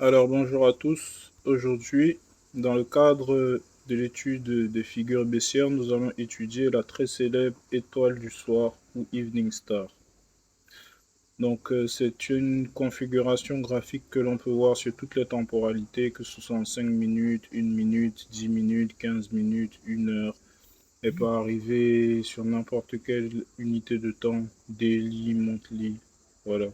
Alors bonjour à tous. Aujourd'hui, dans le cadre de l'étude des figures baissières, nous allons étudier la très célèbre étoile du soir ou Evening Star. Donc c'est une configuration graphique que l'on peut voir sur toutes les temporalités, que ce soit en 5 minutes, 1 minute, 10 minutes, 15 minutes, 1 heure. Elle peut arriver sur n'importe quelle unité de temps, daily, monthly, voilà.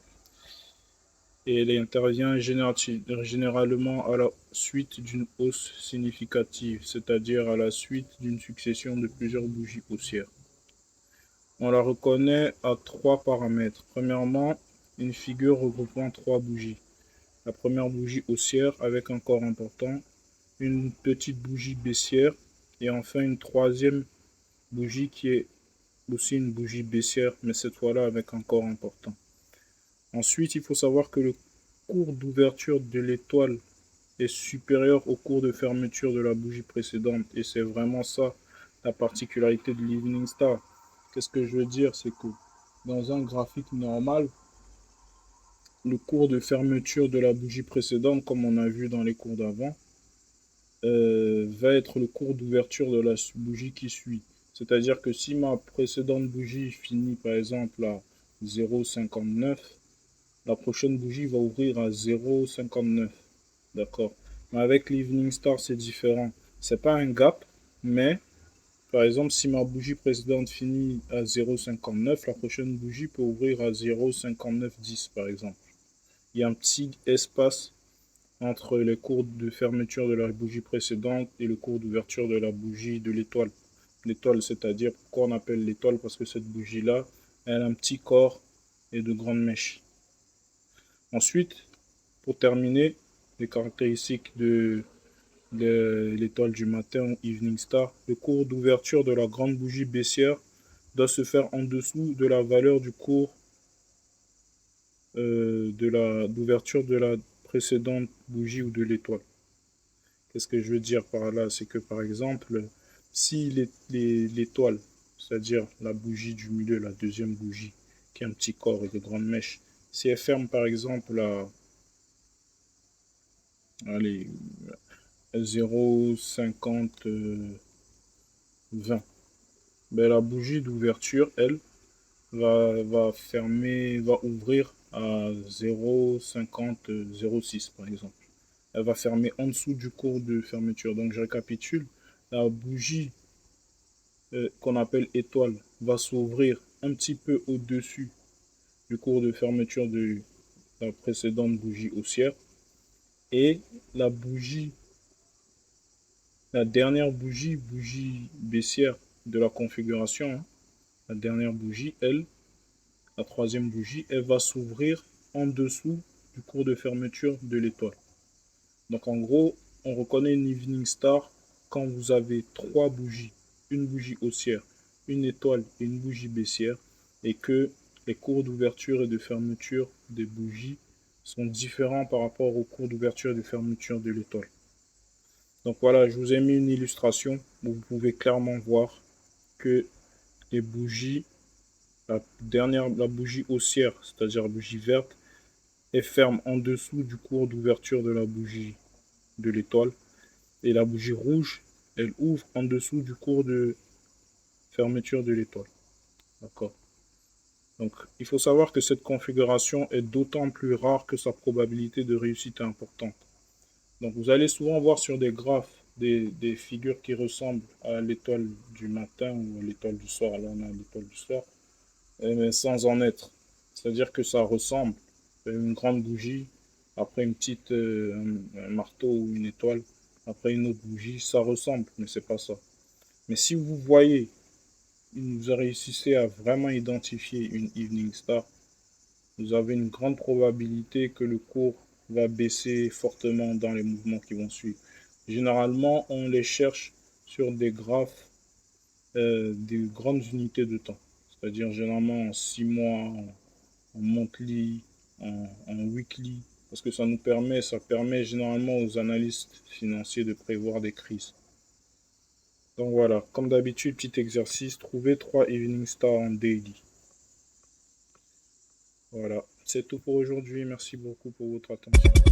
Et elle intervient généralement à la suite d'une hausse significative, c'est-à-dire à la suite d'une succession de plusieurs bougies haussières. On la reconnaît à trois paramètres. Premièrement, une figure regroupant trois bougies. La première bougie haussière avec un corps important, une petite bougie baissière et enfin une troisième bougie qui est aussi une bougie baissière, mais cette fois-là avec un corps important. Ensuite, il faut savoir que le cours d'ouverture de l'étoile est supérieur au cours de fermeture de la bougie précédente. Et c'est vraiment ça la particularité de l'Evening Star. Qu'est-ce que je veux dire? C'est que dans un graphique normal, le cours de fermeture de la bougie précédente, comme on a vu dans les cours d'avant, va être le cours d'ouverture de la bougie qui suit. C'est-à-dire que si ma précédente bougie finit par exemple à 0,59, la prochaine bougie va ouvrir à 0,59. D'accord. Mais avec l'Evening Star, c'est différent. C'est pas un gap, mais par exemple, si ma bougie précédente finit à 0,59, la prochaine bougie peut ouvrir à 0,5910 par exemple. Il y a un petit espace entre les cours de fermeture de la bougie précédente et le cours d'ouverture de la bougie de l'étoile. L'étoile, c'est-à-dire, pourquoi on appelle l'étoile? Parce que cette bougie-là, elle a un petit corps et de grandes mèches. Ensuite, pour terminer, les caractéristiques de l'étoile du matin ou Evening Star, le cours d'ouverture de la grande bougie baissière doit se faire en dessous de la valeur du cours d'ouverture de la précédente bougie ou de l'étoile. Qu'est-ce que je veux dire par là? C'est que par exemple, si l'étoile, c'est-à-dire la bougie du milieu, la deuxième bougie, qui a un petit corps et de grandes mèches, si elle ferme par exemple à allez, 0,50 20, ben, la bougie d'ouverture, elle, va ouvrir à 0,50 0,6 par exemple. Elle va fermer en dessous du cours de fermeture. Donc je récapitule, la bougie qu'on appelle étoile va s'ouvrir un petit peu au-dessus du cours de fermeture de la précédente bougie haussière. Et la dernière bougie baissière de la configuration, hein, la dernière bougie, elle, la troisième bougie, elle va s'ouvrir en dessous du cours de fermeture de l'étoile. Donc en gros, on reconnaît une Evening Star quand vous avez trois bougies, une bougie haussière, une étoile et une bougie baissière, et que les cours d'ouverture et de fermeture des bougies sont différents par rapport aux cours d'ouverture et de fermeture de l'étoile. Donc voilà, je vous ai mis une illustration où vous pouvez clairement voir que les bougies, la bougie haussière, c'est-à-dire la bougie verte, est ferme en dessous du cours d'ouverture de la bougie de l'étoile. Et la bougie rouge, elle ouvre en dessous du cours de fermeture de l'étoile. D'accord. Donc, il faut savoir que cette configuration est d'autant plus rare que sa probabilité de réussite est importante. Donc, vous allez souvent voir sur des graphes des figures qui ressemblent à l'étoile du matin ou à l'étoile du soir. Là, on a l'étoile du soir, mais sans en être. C'est-à-dire que ça ressemble à une grande bougie, après une petite, un marteau ou une étoile, après une autre bougie, ça ressemble, mais c'est pas ça. Mais si vous voyez, vous réussissez à vraiment identifier une Evening Star, vous avez une grande probabilité que le cours va baisser fortement dans les mouvements qui vont suivre. Généralement, on les cherche sur des graphes, des grandes unités de temps. C'est-à-dire généralement en 6 mois, en monthly, en weekly, parce que ça permet généralement aux analystes financiers de prévoir des crises. Donc voilà, comme d'habitude, petit exercice, trouver 3 Evening Stars en daily. Voilà, c'est tout pour aujourd'hui. Merci beaucoup pour votre attention.